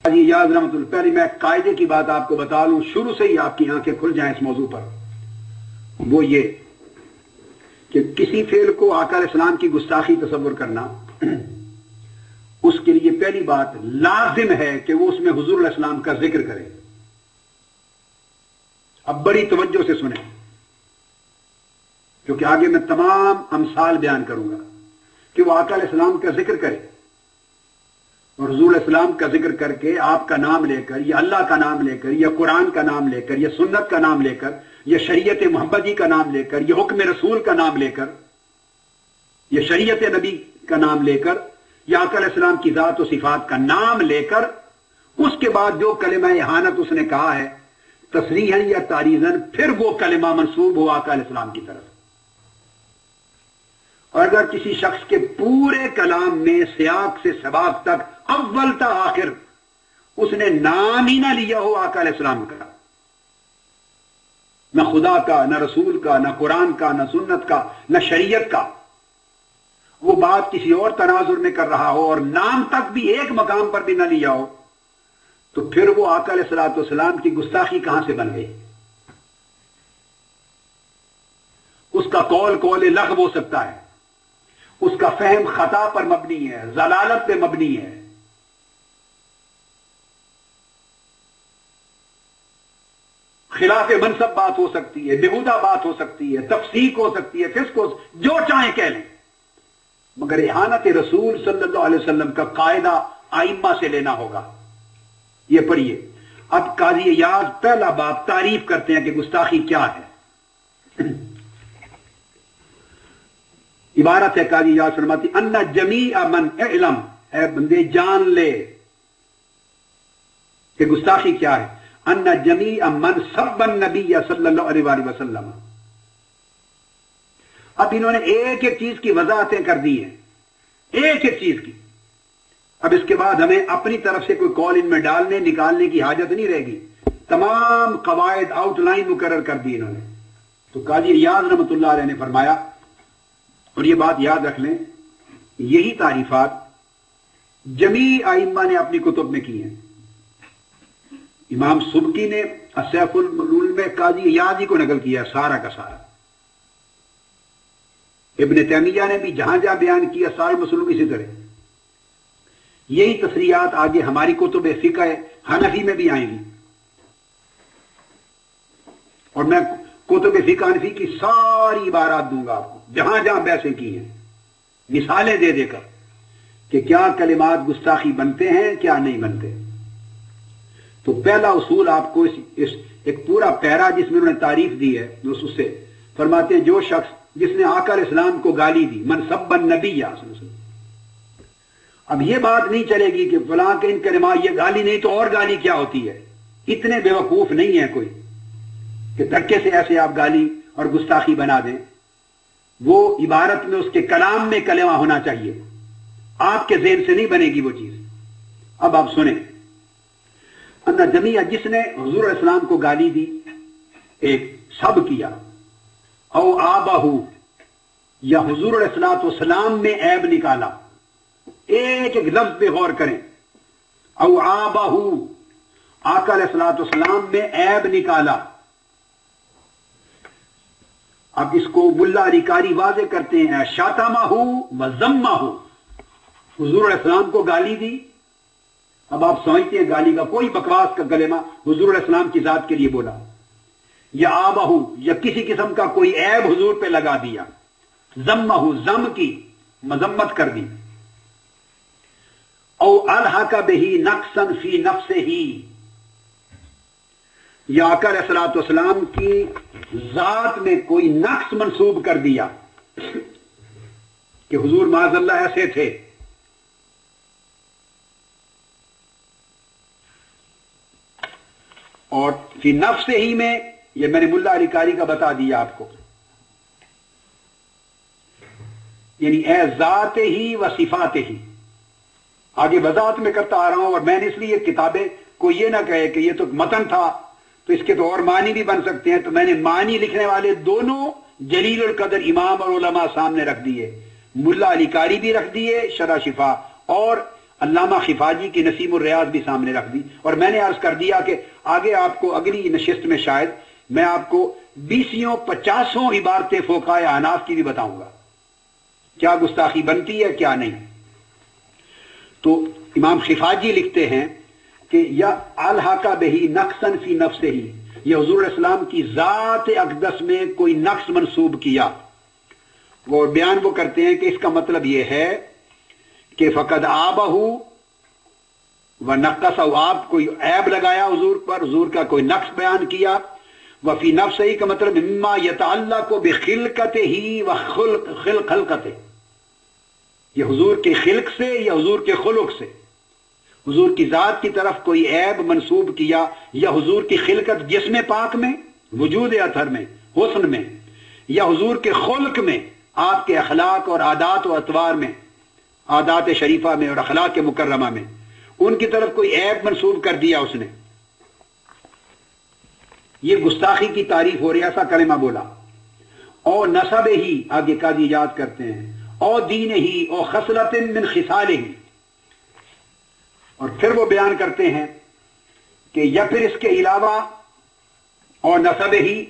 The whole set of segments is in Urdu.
یاد رحمت اللہ، پہلے میں قاعدے کی بات آپ کو بتا لوں، شروع سے ہی آپ کی آنکھیں کھل جائیں اس موضوع پر، وہ یہ کہ کسی فعل کو آقا علیہ السلام کی گستاخی تصور کرنا، اس کے لیے پہلی بات لازم ہے کہ وہ اس میں حضور علیہ السلام کا ذکر کرے۔ اب بڑی توجہ سے سنیں، کیونکہ آگے میں تمام امثال بیان کروں گا کہ وہ آقا علیہ السلام کا ذکر کرے، اور حضور علیہ السلام کا ذکر کر کے آپ کا نام لے کر، یا اللہ کا نام لے کر، یا قرآن کا نام لے کر، یا سنت کا نام لے کر، یا شریعت محمدی کا نام لے کر، یا حکم رسول کا نام لے کر، یا شریعت نبی کا نام لے کر، یا آقا علیہ السلام کی ذات و صفات کا نام لے کر، اس کے بعد جو کلمہ احانت اس نے کہا ہے تصریحاً یا تعریضاً، پھر وہ کلمہ منسوب ہو آقا علیہ السلام کی طرف۔ اور اگر کسی شخص کے پورے کلام میں سیاق سے سباق تک اول تا آخر اس نے نام ہی نہ لیا ہو آقا علیہ السلام کا، نہ خدا کا، نہ رسول کا، نہ قرآن کا، نہ سنت کا، نہ شریعت کا، وہ بات کسی اور تناظر میں کر رہا ہو اور نام تک بھی ایک مقام پر بھی نہ لیا ہو، تو پھر وہ آقا علیہ السلام کی گستاخی کہاں سے بن گئی؟ اس کا قول لغو ہو سکتا ہے، اس کا فہم خطا پر مبنی ہے، ضلالت پہ مبنی ہے۔ خلاف منصب بات ہو سکتی ہے، بےہودہ بات ہو سکتی ہے، تفسیق ہو سکتی ہے، فسق ہو، جو چاہیں کہہ لیں، مگر احانت رسول صلی اللہ علیہ وسلم کا قاعدہ ائمہ سے لینا ہوگا۔ یہ پڑھیے، اب قاضی ایاز پہلا باب تعریف کرتے ہیں کہ گستاخی کیا ہے۔ عبارت ہے قاضی ایاز فرماتی ان جمیع من اعلم، اے بندے جان لے کہ گستاخی کیا ہے، ان جمیع من سب النبی صلی اللہ علیہ وآلہ وسلم۔ اب انہوں نے ایک ایک چیز کی وضاحتیں کر دی ہیں، ایک ایک چیز کی۔ اب اس کے بعد ہمیں اپنی طرف سے کوئی قول ان میں ڈالنے نکالنے کی حاجت نہیں رہے گی، تمام قواعد آؤٹ لائن مقرر کر دی انہوں نے۔ تو قاضی ایاز رحمۃ اللہ علیہ نے فرمایا، اور یہ بات یاد رکھ لیں، یہی تعریفات جمیع ائمہ نے اپنی کتب میں کی ہیں۔ امام سبکی نے السیف الملول میں قاضی ایاز ہی کو نقل کیا سارا کا سارا، ابن تیمیہ نے بھی جہاں جہاں بیان کیا سارے مسلم اسی طرح۔ یہی تصریحات آگے ہماری کتب فقہ حنفی میں بھی آئیں گی، اور میں کتب فقہ حنفی کی ساری عبارات دوں گا آپ کو، جہاں جہاں بحثیں کی ہیں، مثالیں دے دے کر کہ کیا کلمات گستاخی بنتے ہیں کیا نہیں بنتے۔ تو پہلا اصول آپ کو ایک پورا پیرا جس میں انہوں نے تعریف دی ہے، اس سے فرماتے ہیں جو شخص جس نے آقا علیہ السلام کو گالی دی، من سب النبی صلی اللہ علیہ وسلم۔ اب یہ بات نہیں چلے گی کہ فلاں کے ان کلمات یہ گالی نہیں تو اور گالی کیا ہوتی ہے، اتنے بیوقوف نہیں ہے کوئی کہ دھکے سے ایسے آپ گالی اور گستاخی بنا دیں۔ وہ عبارت میں اس کے کلام میں کلمہ ہونا چاہیے، آپ کے ذہن سے نہیں بنے گی وہ چیز۔ اب آپ سنیں، ان جمیع جس نے حضور علیہ السلام کو گالی دی، ایک سب کیا، او آبہو یا حضور علیہ السلام میں عیب نکالا، ایک ایک لفظ پہ غور کریں، او آبہو آقا علیہ السلام میں عیب نکالا۔ اب اس کو ملا علی قاری واضح کرتے ہیں، شاتمہ و ذمہ، حضور علیہ السلام کو گالی دی۔ اب آپ سمجھتے ہیں گالی کا کوئی بکواس کا کلمہ حضور علیہ السلام کی ذات کے لیے بولا، یا آبہو یا کسی قسم کا کوئی عیب حضور پہ لگا دیا، ذمہ ذم کی مذمت کر دی، او الحق بہ نقصا فی نفسہ، یا آقا علیہ السلام کی ذات میں کوئی نقص منسوب کر دیا کہ حضور معاذ اللہ ایسے تھے۔ اور فی نفس ہی میں یہ میں نے ملا علی قاری کا بتا دیا آپ کو، یعنی اے ذات ہی و صفات ہی، آگے وضاحت میں کرتا آ رہا ہوں۔ اور میں نے اس لیے کتابیں کو یہ نہ کہے کہ یہ تو متن تھا تو اس کے تو اور معنی بھی بن سکتے ہیں، تو میں نے معنی لکھنے والے دونوں جلیل القدر امام اور علماء سامنے رکھ دیے، ملا علی قاری بھی رکھ دیے شرح شفا، اور علامہ خفاجی کی نسیم الریاض بھی سامنے رکھ دی، اور میں نے عرض کر دیا کہ آگے آپ کو اگلی نشست میں شاید میں آپ کو 20-50 عبارتیں فقہائے احناف کی بھی بتاؤں گا، کیا گستاخی بنتی ہے کیا نہیں۔ تو امام خفاجی لکھتے ہیں کہ یا الحاقہ بہی نقصاً فی نفسہ ہی، یہ حضور علیہ السلام کی ذات اقدس میں کوئی نقص منسوب کیا، وہ بیان وہ کرتے ہیں کہ اس کا مطلب یہ ہے کہ فقد آبہ و نقص، آپ کوئی عیب لگایا حضور پر، حضور کا کوئی نقص بیان کیا، وفی نفسہ ہی کا مطلب مما یتعلق بخلقتہ ہی و خلقتہ، یہ حضور کے خلق سے یا حضور کے خلق سے، حضور کی ذات کی طرف کوئی عیب منسوب کیا یا حضور کی خلقت جسم پاک میں، وجود اطہر میں، حسن میں، یا حضور کے خلق میں، آپ کے اخلاق اور عادات و اطوار میں، عادات شریفہ میں اور اخلاق مکرمہ میں، ان کی طرف کوئی عیب منسوب کر دیا اس نے، یہ گستاخی کی تعریف ہو رہی ہے، ایسا کلمہ بولا۔ او نسب ہی، آگے قاضی یاد کرتے ہیں، او دین ہی، او خصلت من خصال ہی، اور پھر وہ بیان کرتے ہیں کہ یا پھر اس کے علاوہ او نسب ہی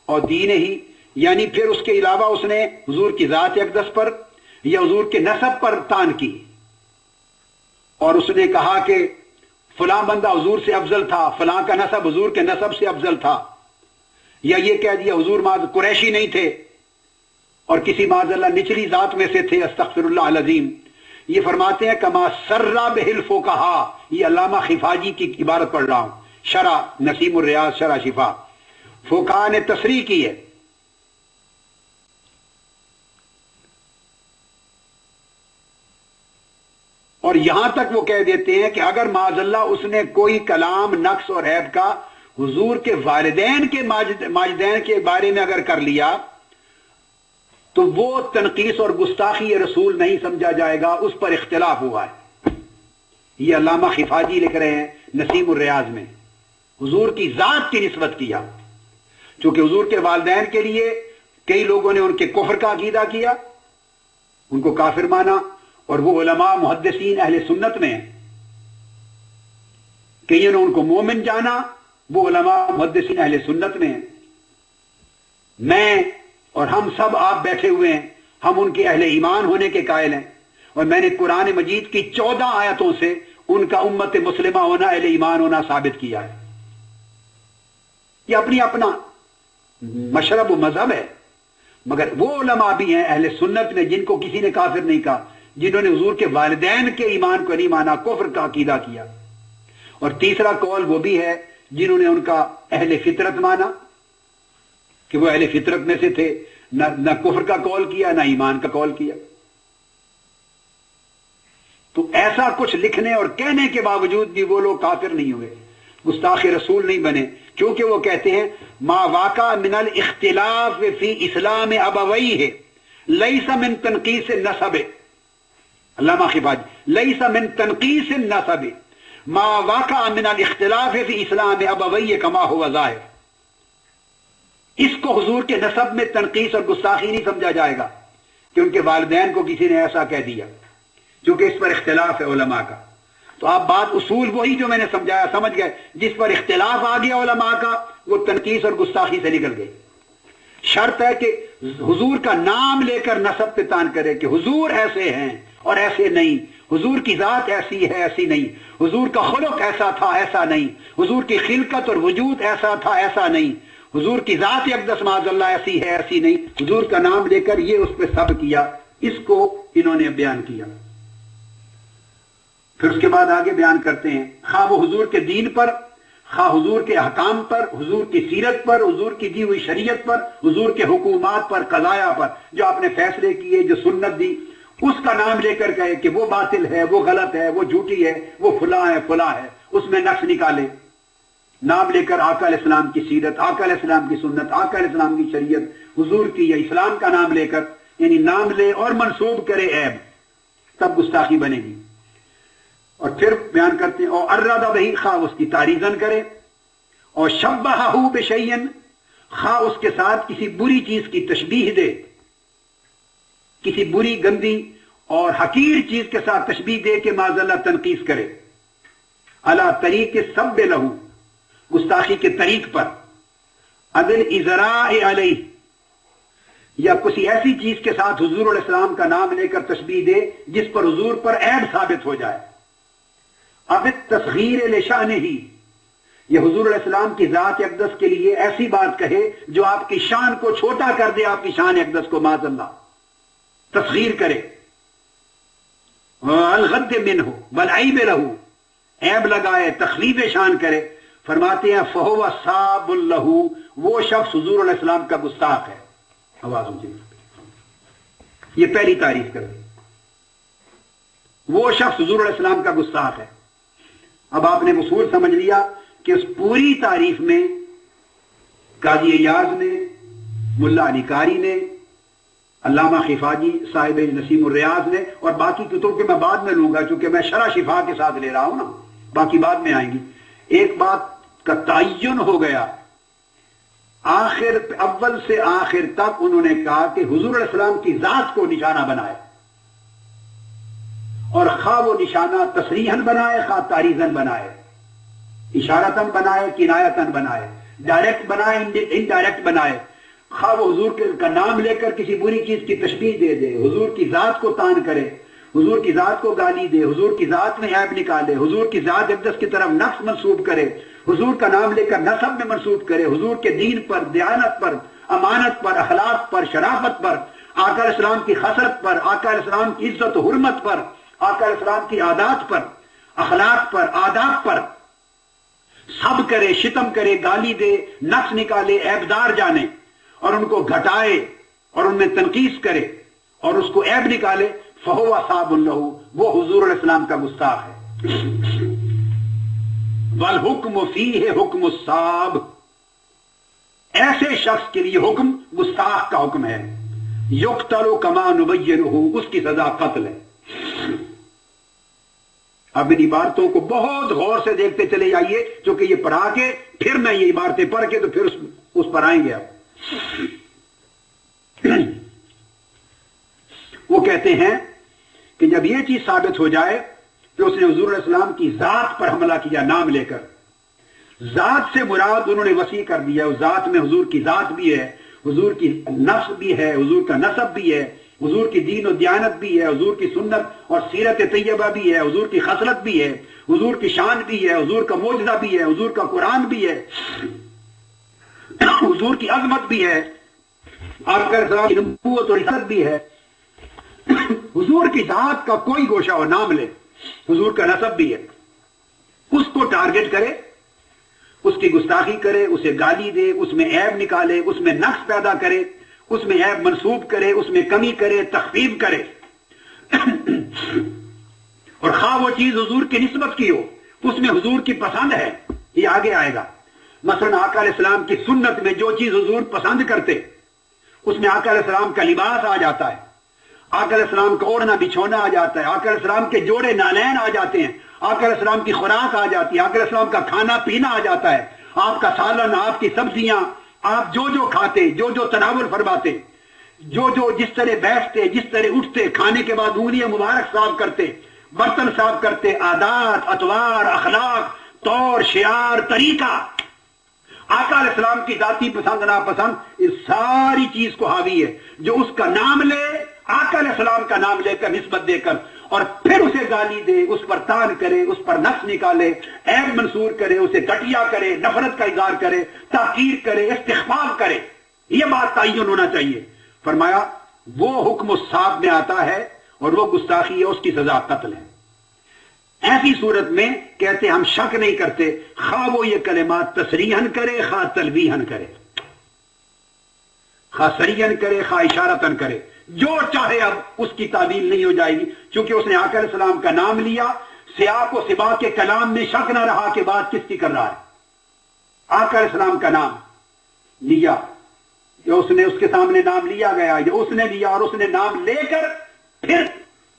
اور دین ہی، یعنی پھر اس کے علاوہ اس نے حضور کی ذات اقدس پر یا حضور کے نسب پر تان کی، اور اس نے کہا کہ فلاں بندہ حضور سے افضل تھا، فلاں کا نسب حضور کے نسب سے افضل تھا، یا یہ کہہ دیا حضور قریشی نہیں تھے اور کسی معاذ اللہ نچلی ذات میں سے تھے، استغفر اللہ العظیم۔ یہ فرماتے ہیں کما سرا بہل فقہا، یہ علامہ خفاجی کی عبارت پڑھ رہا ہوں، شرح نسیم الریاض شرح شفا، فقہا نے تصریح کی ہے۔ اور یہاں تک وہ کہہ دیتے ہیں کہ اگر معاذ اللہ اس نے کوئی کلام نقص اور عیب کا حضور کے والدین کے ماجدین کے بارے میں اگر کر لیا تو وہ تنقیص اور گستاخی رسول نہیں سمجھا جائے گا، اس پر اختلاف ہوا ہے۔ یہ علامہ خفاجی لکھ رہے ہیں نسیم الریاض میں، حضور کی ذات کی نسبت کیا، چونکہ حضور کے والدین کے لیے کئی لوگوں نے ان کے کفر کا عقیدہ کیا، ان کو کافر مانا، اور وہ علماء محدثین اہل سنت میں ہیں، کئیوں نے ان کو مومن جانا، وہ علماء محدثین اہل سنت میں ہیں۔ میں اور ہم سب آپ بیٹھے ہوئے ہیں، ہم ان کے اہل ایمان ہونے کے قائل ہیں، اور میں نے قرآن مجید کی 14 آیتوں سے ان کا امت مسلمہ ہونا، اہل ایمان ہونا ثابت کیا ہے۔ یہ اپنی اپنا مشرب و مذہب ہے، مگر وہ علماء بھی ہیں اہل سنت میں جن کو کسی نے کافر نہیں کہا، جنہوں نے حضور کے والدین کے ایمان کو نہیں مانا، کفر کا عقیدہ کیا۔ اور تیسرا قول وہ بھی ہے جنہوں نے ان کا اہل فطرت مانا کہ وہ اہل فطرت میں سے تھے، نہ کفر کا قول کیا نہ ایمان کا قول کیا۔ تو ایسا کچھ لکھنے اور کہنے کے باوجود بھی وہ لوگ کافر نہیں ہوئے، گستاخ رسول نہیں بنے، کیونکہ وہ کہتے ہیں ما واقع من الاختلاف فی اسلام ابویہ لیس من تنقیص النسب، علامہ خفاجی، لیس من تنقیص النسب ما واقع من الاختلاف فی اسلام ابویہ کما ہوا ظاہر، اس کو حضور کے نسب میں تنقیص اور گستاخی نہیں سمجھا جائے گا کہ ان کے والدین کو کسی نے ایسا کہہ دیا، کیونکہ اس پر اختلاف ہے علماء کا۔ تو آپ بات اصول وہی جو میں نے سمجھایا سمجھ گئے، جس پر اختلاف آ گیا علماء کا وہ تنقیص اور گستاخی سے نکل گئی۔ شرط ہے کہ حضور کا نام لے کر نسب پہ تان کرے کہ حضور ایسے ہیں اور ایسے نہیں، حضور کی ذات ایسی ہے ایسی نہیں، حضور کا خلق ایسا تھا ایسا نہیں، حضور کی خلقت اور وجود ایسا تھا ایسا نہیں، حضور کی ذات اقدس معاذ اللہ ایسی ہے ایسی نہیں، حضور کا نام لے کر یہ اس پہ سب کیا، اس کو انہوں نے بیان کیا۔ پھر اس کے بعد آگے بیان کرتے ہیں خواہ وہ حضور کے دین پر، خواہ حضور کے احکام پر، حضور کی سیرت پر، حضور کی دی ہوئی شریعت پر، حضور کے حکومات پر، قضایا پر، جو آپ نے فیصلے کیے، جو سنت دی، اس کا نام لے کر کہے کہ وہ باطل ہے، وہ غلط ہے، وہ جھوٹی ہے، وہ فلاں ہے فلاں ہے، اس میں نقص نکالے، نام لے کر آقا علیہ السلام کی سیرت، آقا علیہ السلام کی سنت، آقا علیہ السلام کی شریعت، حضور کی یا اسلام کا نام لے کر، یعنی نام لے اور منسوب کرے عیب، تب گستاخی بنے گی۔ اور پھر بیان کرتے ہیں اور ارادہ بہی، خواہ اس کی تعریضن کرے، اور شبہہ بشیئن، خواہ اس کے ساتھ کسی بری چیز کی تشبیہ دے، کسی بری گندی اور حقیر چیز کے ساتھ تشبیہ دے کے معاذ اللہ تنقیص کرے، علی طریق سب لہو، گستاخی کے طریق پر، عدل ازراء علیہ، یا کسی ایسی چیز کے ساتھ حضور علیہ السلام کا نام لے کر تشبیہ دے جس پر حضور پر عیب ثابت ہو جائے، اب تصغیر لشأنہ، یہ حضور علیہ السلام کی ذات اقدس کے لیے ایسی بات کہے جو آپ کی شان کو چھوٹا کر دے، آپ کی شان اقدس کو معاذ اللہ تصغیر کرے، الغد منہ والعیب لہ، عیب لگائے، تخلیف شان کرے، فرماتے ہیں فہو صاب لہ، وہ شخص حضور علیہ السلام کا گستاخ ہے۔ آواز اونچی، یہ پہلی تعریف کر دی، وہ شخص حضور علیہ السلام کا گستاخ ہے۔ اب آپ نے اصول سمجھ لیا کہ اس پوری تعریف میں قاضی ایاز نے، ملا علی قاری نے، علامہ خفاجی صاحب نسیم الریاض نے، اور باقی کتب کے میں بعد میں لوں گا چونکہ میں شرح شفا کے ساتھ لے رہا ہوں نا، باقی بعد میں آئیں گی، ایک بات کا تعین ہو گیا، آخر اول سے آخر تک انہوں نے کہا کہ حضور علیہ السلام کی ذات کو نشانہ بنائے، اور خواہ وہ نشانہ تصریحاً بنائے خواہ تعریضاً بنائے، اشارتاً بنائے کنایتاً بنائے، ڈائریکٹ بنائے انڈائریکٹ بنائے، خواہ وہ حضور کا نام لے کر کسی بری چیز کی تشبیہ دے دے، حضور کی ذات کو تان کرے، حضور کی ذات کو گالی دے، حضور کی ذات میں عیب نکالے، حضور کی ذات اقدس کی طرف نقص منسوب کرے، حضور کا نام لے کر نسب میں منسوب کرے، حضور کے دین پر، دیانت پر، امانت پر، اخلاق پر، شرافت پر، آقا علیہ السلام کی خسرت پر، آقا علیہ السلام کی عزت و حرمت پر، آقا علیہ السلام کی عادات پر، اخلاق پر، آداب پر سب کرے، شتم کرے، گالی دے، نقص نکالے، عیبدار جانے اور ان کو گھٹائے اور ان میں تنقیص کرے اور اس کو عیب نکالے، فہو صاب لہ، وہ حضور علیہ السلام کا گستاخ ہے۔ والحکم فیہ حکم الصاب، ایسے شخص کے لیے حکم گستاخ کا حکم ہے، یقتل کما نبینہ، اس کی سزا قتل ہے۔ اب ان عبارتوں کو بہت غور سے دیکھتے چلے جائیے کیونکہ یہ پڑھا کے پھر میں یہ عبارتیں پڑھ کے تو پھر اس پر آئیں گے۔ اب وہ کہتے ہیں کہ جب یہ چیز ثابت ہو جائے کہ اس نے حضور علیہ السلام کی ذات پر حملہ کیا نام لے کر، ذات سے مراد انہوں نے وسیع کر دیا، اس ذات میں حضور کی ذات بھی ہے، حضور کی نفس بھی ہے، حضور کا نسب بھی ہے، حضور کی دین و دیانت بھی ہے، حضور کی سنت اور سیرت طیبہ بھی ہے، حضور کی خصلت بھی ہے، حضور کی شان بھی ہے، حضور کا معجزہ بھی ہے، حضور کا قرآن بھی ہے، حضور کی عظمت بھی ہے، آپ کا کی نبوت اور عزت بھی ہے، حضور کی ذات کا کوئی گوشہ اور نام لے، حضور کا نسب بھی ہے، اس کو ٹارگٹ کرے، اس کی گستاخی کرے، اسے گالی دے، اس میں عیب نکالے، اس میں نقص پیدا کرے، اس میں عیب منسوب کرے، اس میں کمی کرے، تخفیف کرے، اور خواہ وہ چیز حضور کی نسبت کی ہو، اس میں حضور کی پسند ہے، یہ آگے آئے گا۔ مثلا آقا علیہ السلام کی سنت میں جو چیز حضور پسند کرتے اس میں آقا علیہ السلام کا لباس آ جاتا ہے، آقا علیہ السلام کا اوڑھنا بچھونا آ جاتا ہے، آقا علیہ السلام کے جوڑے نالین آ جاتے ہیں، آقا علیہ السلام کی خوراک آ جاتی ہے، آقا علیہ السلام کا کھانا پینا آ جاتا ہے، آپ کا سالن، آپ کی سبزیاں، آپ جو جو کھاتے، جو جو تناول فرماتے، جو جو جس طرح بیٹھتے، جس طرح اٹھتے، کھانے کے بعد انگلیاں مبارک صاف کرتے، برتن صاف کرتے، عادات، اطوار، اخلاق، طور، شعار، طریقہ، آقا علیہ السلام کی ذاتی پسند ناپسند، اس ساری چیز کو حاوی ہے، جو اس کا نام لے، آقا علیہ السلام کا نام لے کر نسبت دے کر اور پھر اسے گالی دے، اس پر تان کرے، اس پر نقص نکالے، عیب منصور کرے، اسے گھٹیا کرے، نفرت کا اظہار کرے، تحقیر کرے، استخفاف کرے، یہ بات تعین ہونا چاہیے۔ فرمایا وہ حکم الصاب میں آتا ہے اور وہ گستاخی ہے، اس کی سزا قتل ہے۔ ایسی صورت میں کہتے ہم شک نہیں کرتے، خواہ وہ یہ کلمات تصریحاً کرے خواہ تلویحاً کرے، خواہ صریحاً کرے خواہ اشارتاً کرے، جو چاہے اب اس کی تعویل نہیں ہو جائے گی، چونکہ اس نے آقا علیہ السلام کا نام لیا، سیاق و سباق کے کلام میں شک نہ رہا کہ بات کس کی کر رہا ہے۔ آقا علیہ السلام کا نام لیا، یا اس نے اس کے سامنے نام لیا گیا، یا اس نے لیا اور اس نے نام لے کر پھر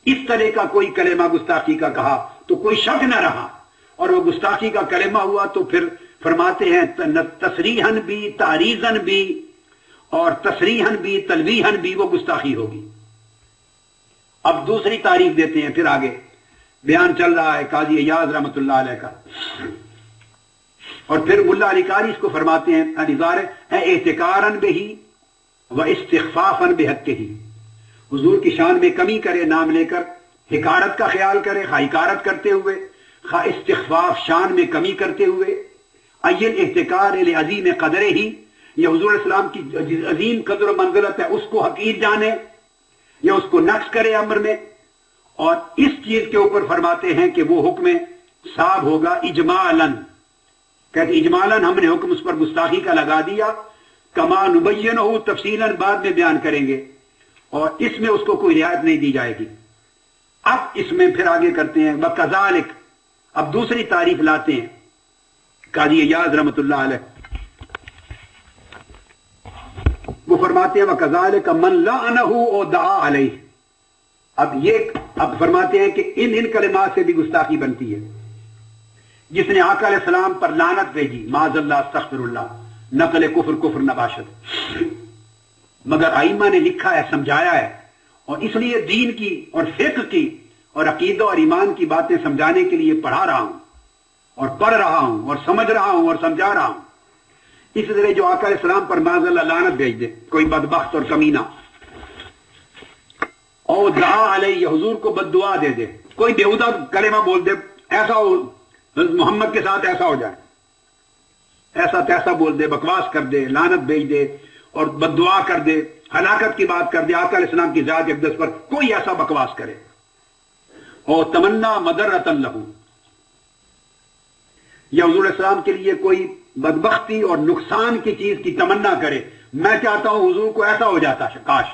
اس طرح کا کوئی کلمہ گستاخی کا کہا تو کوئی شک نہ رہا، اور وہ گستاخی کا کلمہ ہوا تو پھر فرماتے ہیں تصریحاً بھی، تعریضاً بھی، اور تصریحاً بھی، تلویحاً بھی وہ گستاخی ہوگی۔ اب دوسری تعریف دیتے ہیں، پھر آگے بیان چل رہا ہے قاضی ایاز رحمۃ اللہ علیہ کا، اور پھر ملا علی قاری اس کو فرماتے ہیں احتکارن بہی و استخفافن بحقہ، حضور کی شان میں کمی کرے نام لے کر، حکارت کا خیال کرے خواہ حکارت کرتے ہوئے، خواہ استخفاف شان میں کمی کرتے ہوئے، ایل احتکار عظیم قدر ہی، یہ حضور السلام کی عظیم قدر و منزلت ہے اس کو حقیر جانے یا اس کو نقص کرے امر میں، اور اس چیز کے اوپر فرماتے ہیں کہ وہ حکم صاحب ہوگا اجمالاً، کہتے اجمالاً ہم نے حکم اس پر گستاخی کا لگا دیا، کما نبینہ تفصیلاً بعد میں بیان کریں گے، اور اس میں اس کو کوئی رعایت نہیں دی جائے گی۔ اب اس میں پھر آگے کرتے ہیں وَكَذَلِكَ، اب دوسری تعریف لاتے ہیں قاضی ایاز رحمۃ اللہ علیہ، وہ فرماتے ہیں وَكَذَلِكَ مَنْ لَعَنَهُ أَوْ دَعَا عَلَيْهِ، اب فرماتے ہیں کہ ان کلمات سے بھی گستاخی بنتی ہے، جس نے آقا علیہ السلام پر لعنت بھیجی، معاذ اللہ استغفر اللہ، نقل کفر نباشت، مگر ائمہ نے لکھا ہے سمجھایا ہے، اور اس لیے دین کی اور فقہ کی اور عقیدہ اور ایمان کی باتیں سمجھانے کے لیے پڑھا رہا ہوں اور پڑھ رہا ہوں اور سمجھ رہا ہوں اور سمجھا رہا ہوں۔ اس طرح جو آقا علیہ السلام پر معاذ اللہ لعنت بھیج دے کوئی بدبخت اور کمینہ، اور دعا علیہ حضور کو بد دعا دے دے، کوئی بیہودہ کلمہ بول دے، ایسا ہو محمد کے ساتھ ایسا ہو جائے، ایسا تیسا بول دے، بکواس کر دے، لعنت بھیج دے اور بد دعا کر دے، ہلاکت کی بات کر دے آقا علیہ السلام کی ذات اقدس پر، کوئی ایسا بکواس کرے، اور تمنا مدرۃ لہ، یا حضور علیہ السلام کے لیے کوئی بدبختی اور نقصان کی چیز کی تمنا کرے، میں چاہتا ہوں حضور کو ایسا ہو جاتا، کاش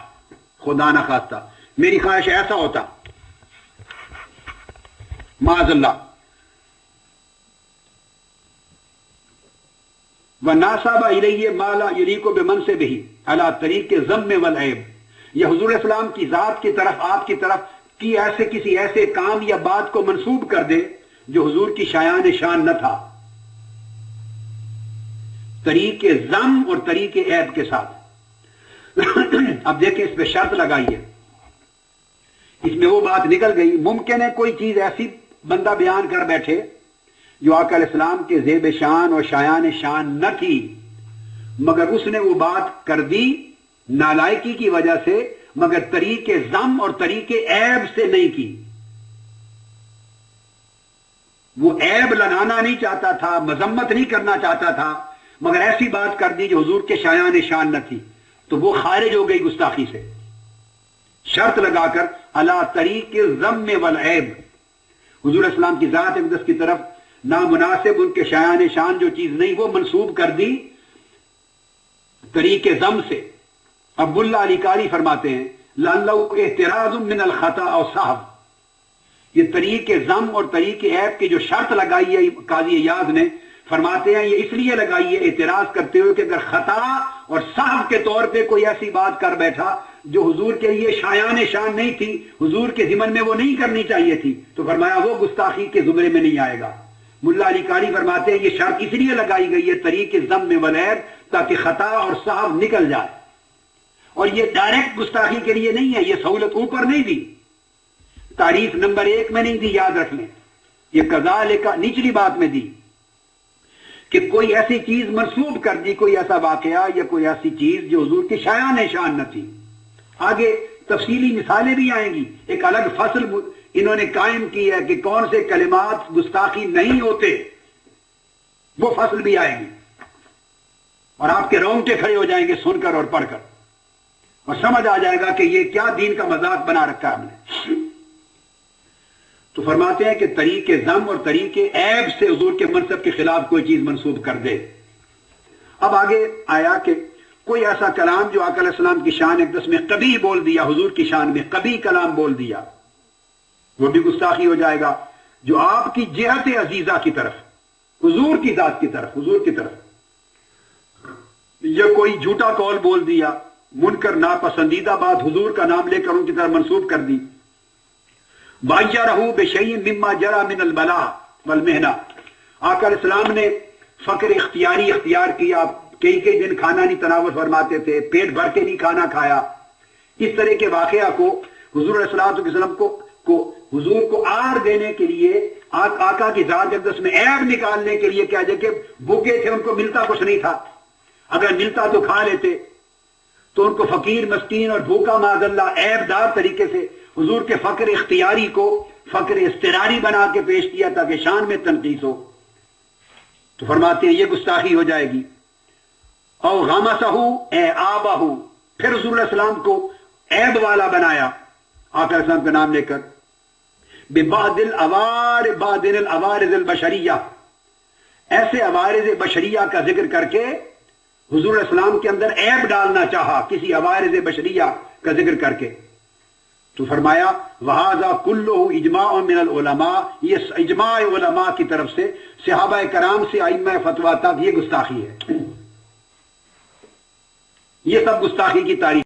خدا نہ خواستہ میری خواہش ایسا ہوتا، معاذ اللہ۔ وَنَاسَبَ إِلَيْهِ مَا لَا يُلِيقُ بِمَنْصِبِهِ عَلَى طَرِيقِ الذَّمِّ وَالْعَيْبِ، یہ حضور علیہ السلام کی ذات کی طرف، آپ کی طرف کی ایسے کسی ایسے کام یا بات کو منسوب کر دے جو حضور کی شایان شان نہ تھا، طریق ذم اور طریق عیب کے ساتھ۔ اب دیکھیں اس پہ شرط لگائیے، اس میں وہ بات نکل گئی، ممکن ہے کوئی چیز ایسی بندہ بیان کر بیٹھے جو آقا علیہ السلام کے زیب شان اور شایان شان نہ تھی، مگر اس نے وہ بات کر دی نالائکی کی وجہ سے، مگر طریق ذم اور طریق عیب سے نہیں کی، وہ عیب لگانا نہیں چاہتا تھا، مذمت نہیں کرنا چاہتا تھا، مگر ایسی بات کر دی جو حضور کے شایان شان نہ تھی، تو وہ خارج ہو گئی گستاخی سے۔ شرط لگا کر علی طریق الذم والعیب، حضور اسلام کی ذات اقدس کی طرف نامناسب ان کے شایان شان جو چیز نہیں وہ منسوب کر دی طریق ذم سے۔ اب ملا علی قاری فرماتے ہیں لعلہ احتراز من الخطا او صحو، یہ طریق ذم اور طریق عیب کی جو شرط لگائی ہے قاضی ایاز نے، فرماتے ہیں یہ اس لیے لگائی ہے اعتراض کرتے ہوئے کہ اگر خطا اور صحو کے طور پہ کوئی ایسی بات کر بیٹھا جو حضور کے لیے شایان شان نہیں تھی، حضور کے ذمن میں وہ نہیں کرنی چاہیے تھی، تو فرمایا وہ گستاخی کے زمرے میں نہیں آئے گا۔ ملا علی قاری فرماتے ہیں یہ شرط اس لیے لگائی گئی ہے طریق ذم والعیب تاکہ خطا اور صحو نکل جائے، اور یہ ڈائریکٹ گستاخی کے لیے نہیں ہے، یہ سہولت اوپر نہیں دی، تعریف نمبر 1 میں نہیں دی، یاد رکھ لیں، یہ کذالک نچلی بات میں دی کہ کوئی ایسی چیز منسوب کر دی، کوئی ایسا واقعہ یا کوئی ایسی چیز جو حضور کی شایان شان نہ تھی۔ آگے تفصیلی مثالیں بھی آئیں گی، ایک الگ فصل انہوں نے قائم کی ہے کہ کون سے کلمات گستاخی نہیں ہوتے، وہ فصل بھی آئے گی، اور آپ کے رونگٹے کھڑے ہو جائیں گے سن کر اور پڑھ کر، اور سمجھ آ جائے گا کہ یہ کیا دین کا مذاق بنا رکھا ہے ہم نے۔ تو فرماتے ہیں کہ طریق ذم اور طریق عیب سے حضور کے منصب کے خلاف کوئی چیز منسوب کر دے۔ اب آگے آیا کہ کوئی ایسا کلام جو آقا علیہ السلام کی شان اقدس میں قبیح بول دیا، حضور کی شان میں قبیح کلام بول دیا، وہ بھی گستاخی ہو جائے گا، جو آپ کی جہت عزیزہ کی طرف، حضور کی ذات کی طرف، حضور کی طرف، یا کوئی جھوٹا قول بول دیا، منکر ناپسندیدہ بات حضور کا نام لے کر ان کی طرف منسوب کر دی، بَعْجَرَهُ بِشَيْءٍ مِّمَّا جَرَى مِنَ الْبَلَاءِ وَالْمِحْنَةِ، آقا علیہ السلام نے فقر اختیاری اختیار کیا، کئی دن کھانا نہیں تناول فرماتے تھے، پیٹ بھر کے نہیں کھانا کھایا، اس طرح کے واقعہ کو حضور علیہ الصلوۃ والسلام کو حضور کو آر دینے کے لیے، آقا کی ذات اقدس میں عیب نکالنے کے لیے کیا جائے کہ بھوکے تھے، ان کو ملتا کچھ نہیں تھا، اگر ملتا تو کھا لیتے، تو ان کو فقیر مسکین اور بھوکا معاذ اللہ عیب دار طریقے سے حضور کے فقر اختیاری کو فقر اضطراری بنا کے پیش کیا تاکہ شان میں تنقیص ہو. تو فرماتے ہیں یہ گستاخی ہو جائے گی. او غمسہ اے آبہ، پھر حضور علیہ السلام کو عیب والا بنایا آقا علیہ السلام کا نام لے کر. ببعض العوارض البشریہ، ایسے عوارض بشریہ کا ذکر کر کے حضور علیہ السلام کے اندر عیب ڈالنا چاہا، کسی عوارض بشریہ کا ذکر کر کے. تو فرمایا وہذا کلہ اجماع من العلماء، یہ اجماع علماء کی طرف سے صحابہ کرام سے ائمہ فتویٰ تک یہ گستاخی ہے، یہ سب گستاخی کی تعریف